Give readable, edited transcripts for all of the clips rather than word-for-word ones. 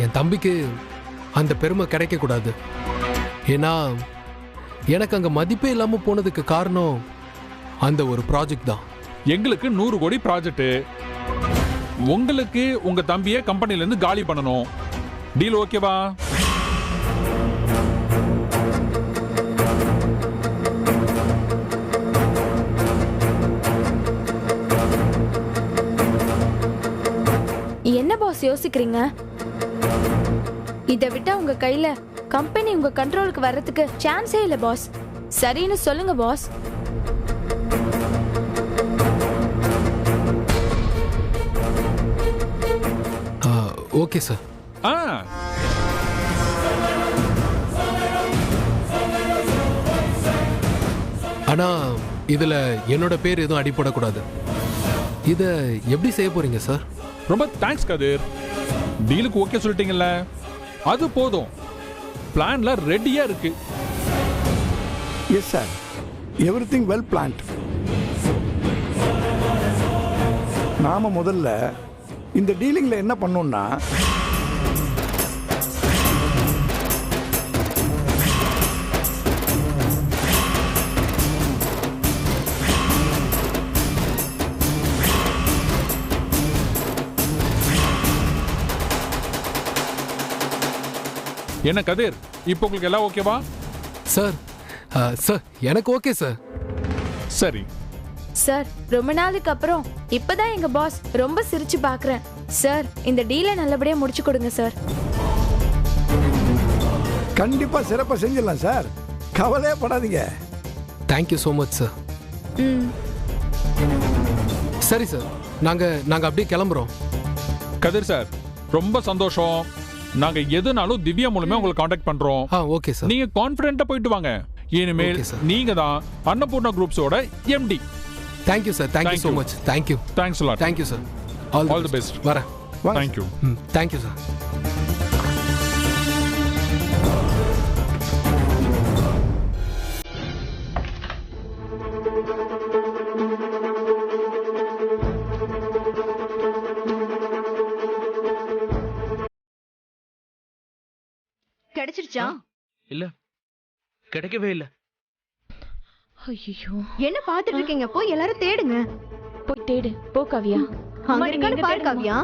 என் தம்பிக்கு அந்த பெருமை கிடைக்கக்கூடாது. ஏன்னா எனக்கு அங்கே மதிப்பே இல்லாமல் போனதுக்கு காரணம் அந்த ஒரு ப்ராஜெக்ட் தான். எங்களுக்கு 100 கோடி ப்ராஜெக்ட், உங்களுக்கு உங்க தம்பியை கம்பெனில இருந்து காலி பண்ணணும். டீல் ஓகேவா? என்ன பாஸ் யோசிக்கிறீங்க? இதை விட்டா உங்க கையில கம்பெனி உங்க கண்ட்ரோலுக்கு வர்றதுக்கு சான்ஸே இல்ல பாஸ். சரின்னு சொல்லுங்க பாஸ். Okay sir. ஆனா இதுல என்னோட பேர் எதுவும் அடிபடக்கூடாது. இத எப்படி செய்ய போறீங்க சார்? ரொம்ப தேங்க்ஸ் கதிர். டீலுக்கு ஓகே சொல்லிட்டீங்கல்ல, அது போதும். பிளான்ல ரெடியா இருக்கு. Yes sir, everything well planned. நாம முதல்ல இந்த டீலிங்ல என்ன பண்ணோம்னா, என்ன கதிர், இப்போ உங்களுக்கு எல்லாம் ஓகேவா? சார் சார் எனக்கு ஓகே சார். சரி சார், ரொம்ப நாளுக்கு அப்புறம் இப்பதான் எங்க பாஸ் ரொம்ப சிரிச்சு பாக்குறேன். சார், இந்த டீலை நல்லபடியா முடிச்சு கொடுங்க சார். கண்டிப்பா சிறப்பா செஞ்சிடலாம் சார், கவலையே படாதீங்க. Thank you so much sir. சரி சார், நாங்க அப்படியே கிளம்புறோம். கதிர் சார், ரொம்ப சந்தோஷம். நாங்க எதுனாலும் திவ்யா மூலமே உங்களுக்கு காண்டாக்ட் பண்றோம். Okay sir. நீங்க கான்ஃபிடென்ட்டா போயிட்டு வாங்க. இனிமேல் நீங்க தான் அன்னபூர்ணா குரூப்ஸோட MD. Thank you sir. Thank you so much. Thank you. Thanks a lot. Thank you sir. All the best. வரேன். தேங்க்யூ. Thank you sir. கிடைச்சிருச்சா? இல்ல, கிடைக்கவே இல்ல. ஐயோ, என்ன பாத்துட்டு இருக்கீங்க? போய் எல்லாரும் தேடுங்க. போய் தேடு. போ காவியா. அங்க இருக்கான்னு பாரு காவியா.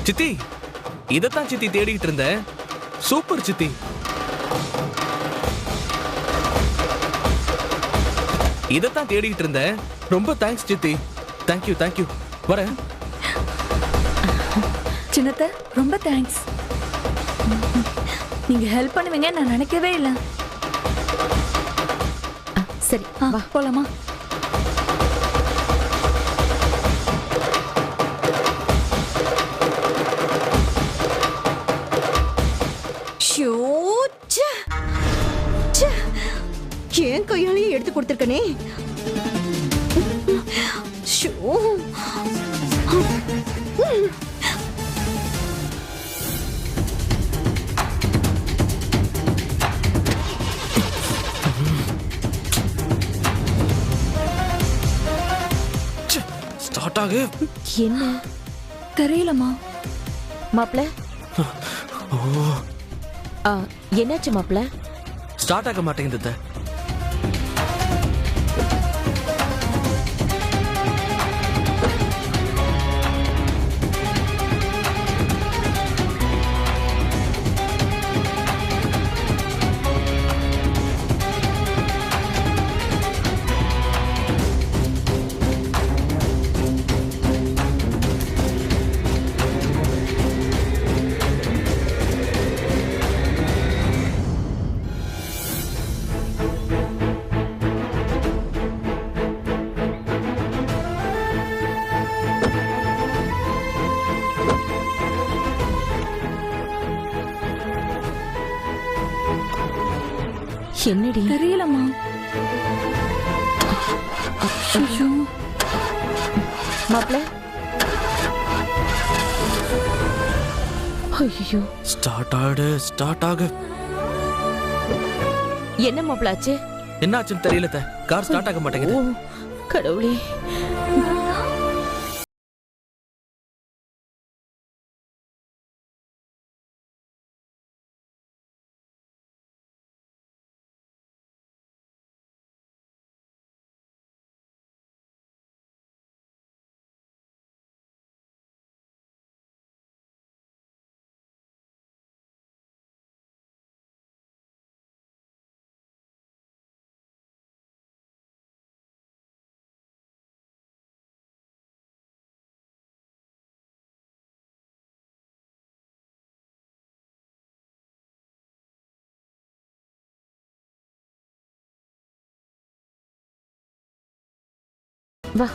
சித்தி, இதத்தான் சித்தி தேடிட்டு இருந்தேன். சூப்பர் சித்தி. இதத்தான் தேடிட்டு இருந்தேன். ரொம்ப தேங்க்ஸ் சித்தி. Thank you thank you. வரேன். சின்னத்தை ரொம்ப தேங்க்ஸ். நீங்க ஹெல்ப் பண்ணுவீங்க நான் நினைக்கவே இல்லை. சரி வா போலாமா? ஏன் கையாலேயே எடுத்து கொடுத்துருக்கனே. ஸ்டார்ட் ஆகு. என்ன தெரியலம்மா. மாப்ள? என்னாச்சு மாப்ள? ஸ்டார்ட் ஆக மாட்டேங்குது. என்னடி? தெரியலம்மா. ஐயோ மாப்ள. ஐயோ ஸ்டார்ட் ஆகு. என்ன மாப்ள ஆச்சு? என்னாச்சுன்னு தெரியல. கார் ஸ்டார்ட் ஆக மாட்டேங்குது. கடவுளே. வா.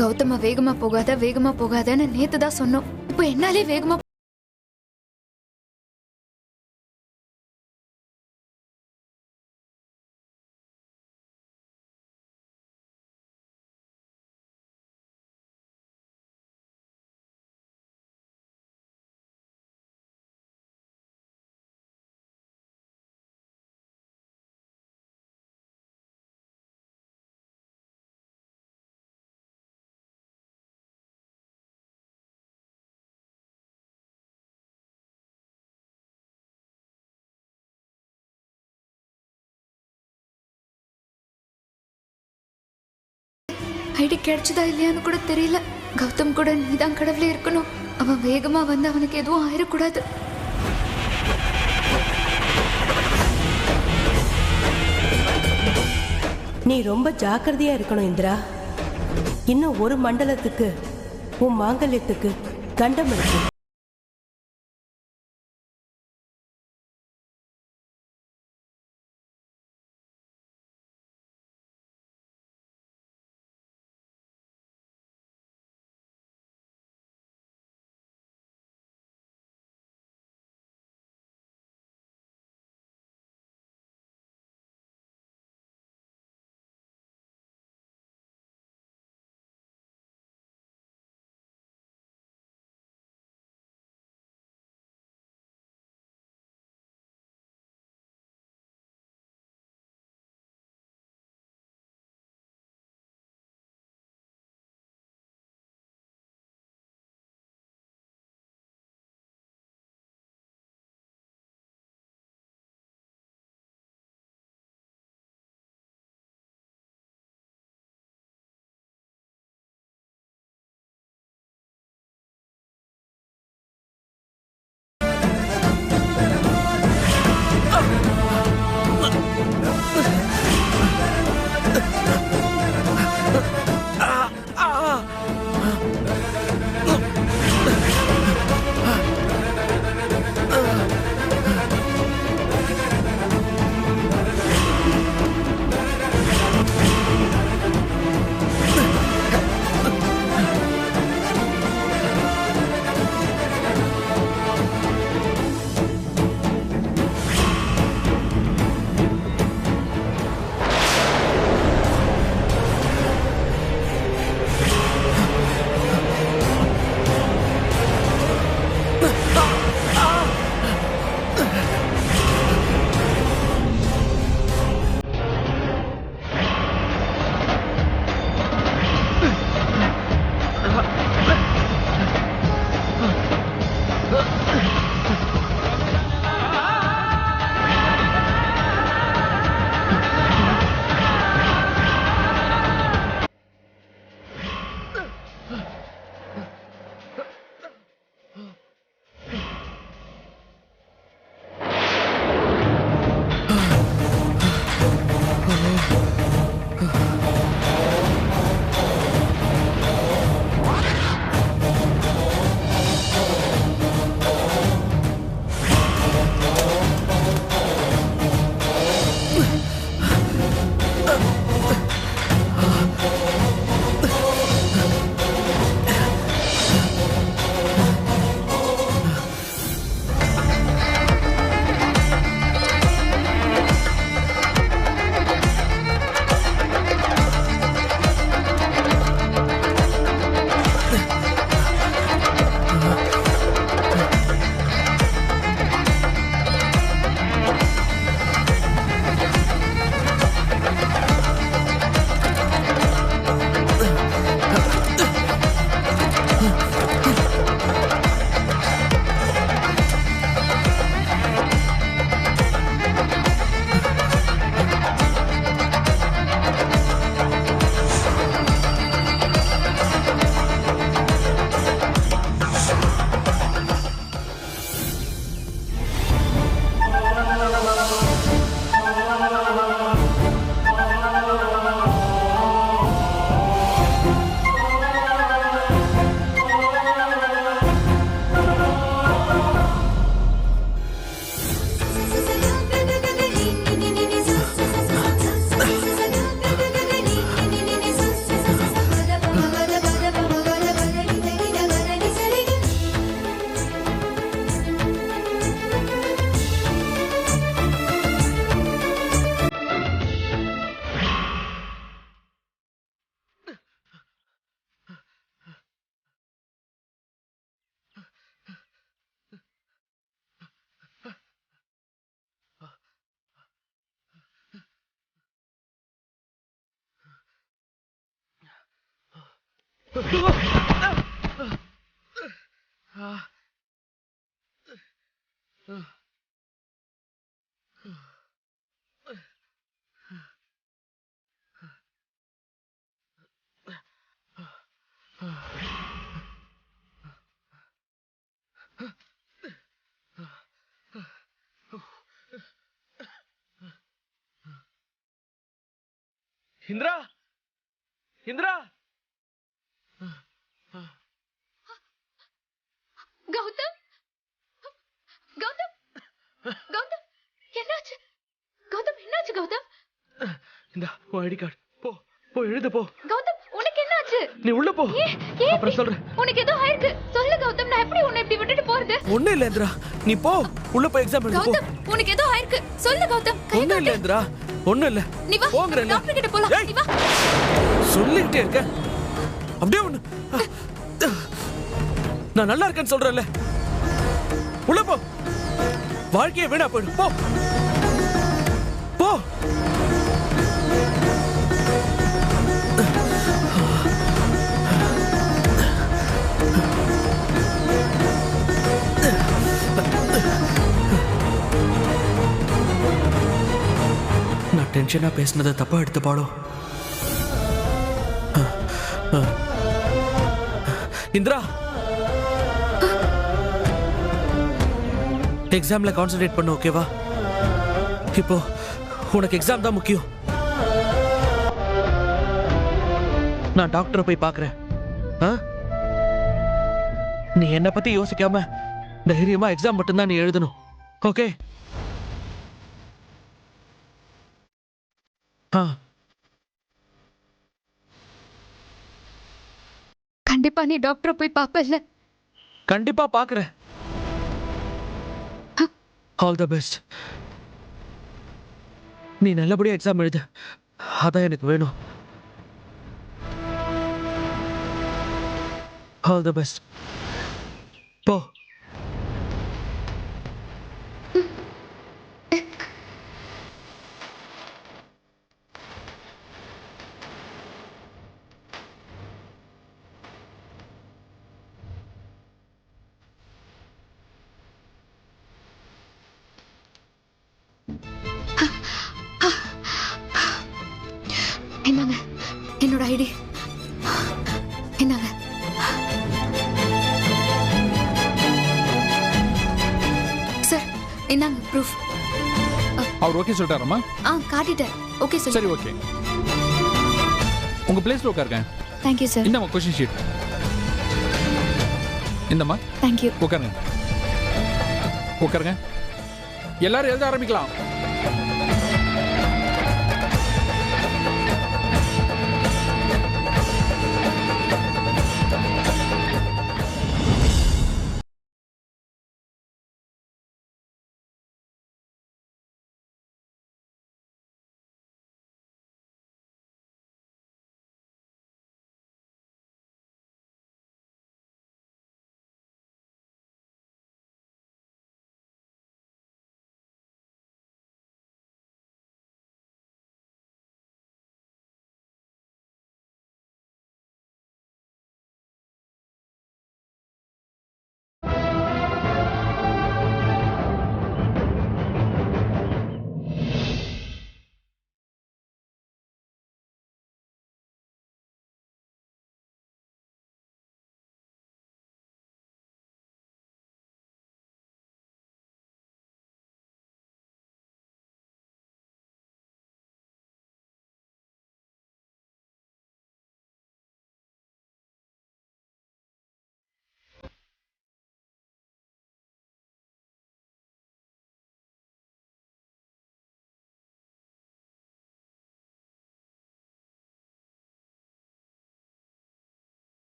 கௌதமா வேகமா போகாதன்னு நேத்து தான் சொன்னோம். இப்போ என்னாலே வேகமா ஐடி கிடைச்சதா இல்லையான்னு கூட தெரியல. கௌதம் கூட நீதான் கடவுளே இருக்கணும். அவன் வேகமா வந்து அவனுக்கு எதுவும் ஆயிடக்கூடாது. நீ ரொம்ப ஜாக்கிரதையா இருக்கணும் இந்திரா. இன்னும் ஒரு மண்டலத்துக்கு உன் மாங்கல்யத்துக்கு கண்டம் இருக்கு. இந்திரா இந்திரா கௌதம் கௌதம் கௌதம் என்னாச்சு கௌதம் என்னாச்சு கௌதம் இந்த ஐடி கார்டு போ போ எழுது போ கௌதம் உனக்கு என்னாச்சு நீ உள்ள போ ஏன் அப்புறம் சொல்றேன் உனக்கு ஏதோ ஆயிருக்கு சொல்லு கௌதம் நான் எப்படி உன்னை இப்படி விட்டுட்டு போறது ஒண்ணு இல்ல இந்திரா நீ போ உள்ள போய் எக்ஸாம் எழுது போ கௌதம் உனக்கு ஏதோ ஆயிருக்கு சொல்லு கௌதம் கை ஒண்ணு இல்ல காட்டு இந்திரா ஒண்ணு இல்ல நீ வா போங்கறேன் டாக்டர் கிட்ட போலாம் ஏய். நீ வா சொல்லிட்டே இருக்க அப்படியே ஒண்ணு நான் நல்லா இருக்கேன்னு சொல்றேன்ல உள்ள போ வாழ்க்கைய வீணா போயிடும் போ போ நான் டென்ஷனா பேசினதை தப்பா எடுத்து பாடோ இந்திரா எக்ஸாம்ல கான்சென்ட்ரேட் பண்ணு ஓகேவா இப்போ உனக்கு எக்ஸாம் தான் முக்கியம் நான் டாக்டரை போய் பார்க்கறேன் நீ என்னை பத்தி யோசிக்காம தைரியமா எக்ஸாம் மட்டும்தான் நீ எழுதணும் ஓகே கண்டிப்பா நீ டாக்டரை போய் பாப்பல்ல கண்டிப்பா பார்க்கறேன் ஆல் தி பெஸ்ட் நீ நல்லபடியா எக்ஸாம் எழுது அதான் எனக்கு வேணும் ஆல் தி பெஸ்ட் போ என்னங்க என்னோட ஐடி என்னங்க சார் என்னங்க ப்ரூஃப் அவர் ஓகே சொல்லிட்டாரம்மா காட்டிட்டேன் ஓகே சார் சரி ஓகே உங்க பிளேஸ்ல உட்காருங்க தேங்க்யூ சார் இந்தம்மா கொஸ்டின் ஷீட் இந்தம்மா தேங்க்யூ உட்காருங்க உட்காருங்க எல்லாரும் எழுத ஆரம்பிக்கலாம்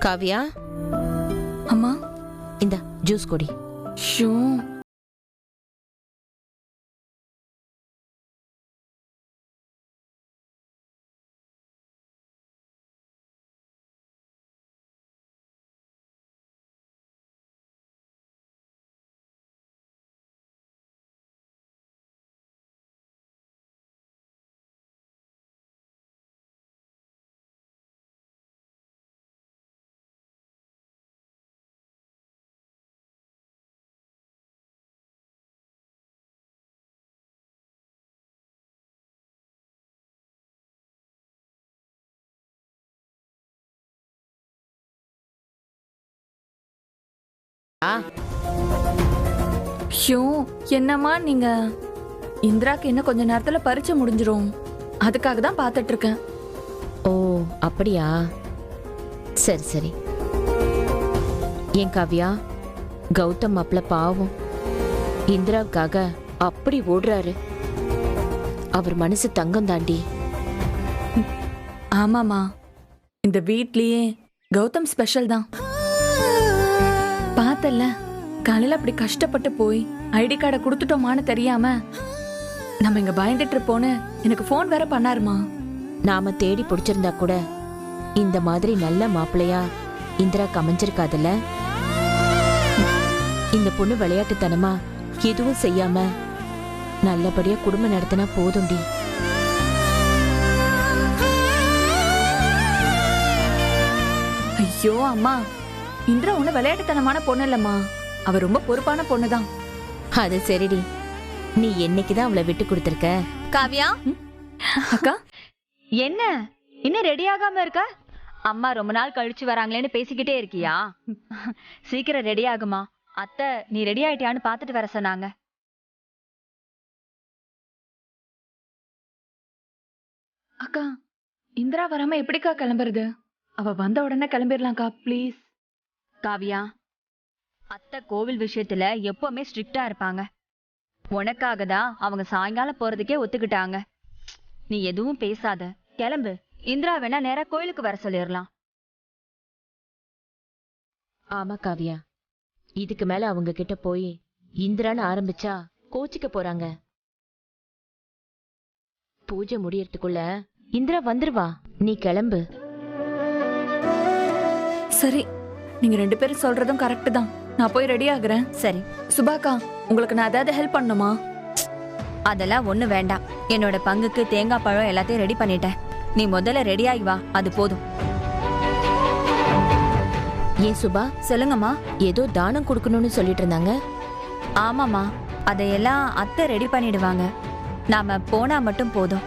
காவியா அம்மா இந்த ஜூஸ் கொடி ஷூ ஷோ, என்னம்மா நீங்க? இந்திராக்கு இன்னும் கொஞ்ச நேரத்துல பரீட்சை முடிஞ்சிரும். அதுக்காக தான் பார்த்துட்டு இருக்கேன். ஓ அப்படியா? சரி சரி. ஏன் காவியா, கௌதம் மாப்பிள்ள பாவம் இந்திராவுக்காக அப்படி ஓடுறாரு. அவர் மனசு தங்கம் தாண்டி. ஆமாமா, இந்த வீட்லயே கௌதம் ஸ்பெஷல் தான். பார்த்தல, காலையில அப்படி கஷ்டப்பட்டு போய் ஐடி கார்டை கொடுத்துட்டோமான்னு தெரியாம நம்ம இங்க பயந்துட்டு இருப்போன்னு எனக்கு போன் வேற பண்ணாருமா. நாம தேடி பிடிச்சிருந்தா கூட இந்த மாதிரி நல்ல மாப்பிள்ளையா இந்திராக்கு அமைஞ்சிருக்காதுல்ல. இந்த பொண்ணு விளையாட்டுத்தனமா எதுவும் செய்யாம நல்லபடியா குடும்பம் நடத்தினா போதும்டி. ஐயோ அம்மா, இந்திரா ஒண்ணு விளையாட்டுத்தனமான பொண்ணு இல்லம்மா. அவ ரொம்ப பொறுப்பான பொண்ணுதான். அது சரிடி, நீ என்னைக்குதான் அவளை விட்டு கொடுத்திருக்க? காவியா, அக்கா என்ன இன்னும் ரெடி ஆகாம இருக்க? அம்மா ரொம்ப நாள் கழிச்சு வராங்களேன்னு பேசிக்கிட்டே இருக்கியா? சீக்கிரம் ரெடி ஆகுமா. அத்தை நீ ரெடி ஆயிட்டியான்னு பாத்துட்டு வர சொன்னாங்க. அக்கா, இந்திரா வராம எப்படிக்கா கிளம்புறது? அவ வந்த உடனே கிளம்பிடலாம்க்கா ப்ளீஸ். காவியா, அத்தை கோவில் விஷயத்துல எப்பவுமே ஸ்ட்ரிக்டா இருப்பாங்க. உனக்காக தான் அவங்க சாயங்காலம் போறதுக்கே ஒத்துக்கிட்டாங்க. நீ எதுவும் பேசாத, கிளம்பு. இந்திரா வேணா நேரா கோயிலுக்கு வர சொல்லிடலாம். ஆமா காவியா, இதுக்கு மேல அவங்க கிட்ட போய் இந்திரான்னு ஆரம்பிச்சா கோச்சிக்க போறாங்க. பூஜை முடியறதுக்குள்ள இந்திரா வந்துருவா, நீ கிளம்பு. சரி, நீங்க 2 பேரும் சொல்றதும் கரெக்ட் தான். நான் போய் ரெடி ஆகுறேன். சரி சுபாக்கா, உங்களுக்கு நான் ஏதாவது ஹெல்ப் பண்ணுமா? அதெல்லாம் ஒண்ணு வேண்டாம். என்னோட பங்குக்கு தேங்காய் பழம் எல்லாத்தையும் ரெடி பண்ணிட்டேன். நீ முதல்ல ரெடி ஆகி வா, அது போதும். ஏன் சுபா, சொல்லுங்கம்மா. ஏதோ தானம் கொடுக்கணும்னு சொல்லிட்டு இருந்தாங்க. ஆமாம்மா, அதையெல்லாம் அத்தை ரெடி பண்ணிடுவாங்க. நாம போனா மட்டும் போதும்.